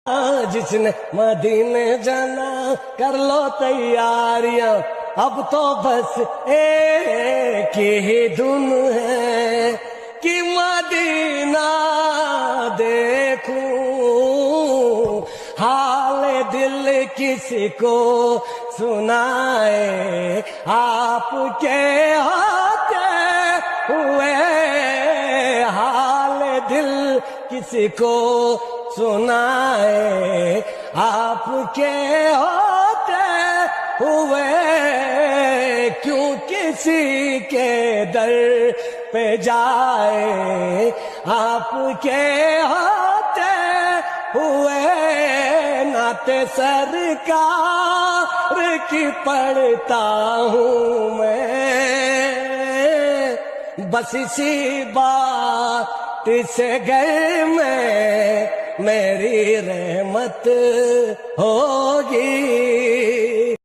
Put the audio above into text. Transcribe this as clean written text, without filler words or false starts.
جس نے مدینے جانا کر لو تیاریاں، اب تو بس ایک ہی دھن ہے کہ مدینہ دیکھوں، حال دل کسی کو سنائے، آپ کے ہوتے ہوئے حال دل کسی کو سنائے، آپ کے ہوتے ہوئے کیوں کسی کے در پہ جائے، آپ کے ہوتے ہوئے نعت سرکار کی پڑھتا ہوں میں، بس اسی بات سے گھر میں میری رحمت ہوگی۔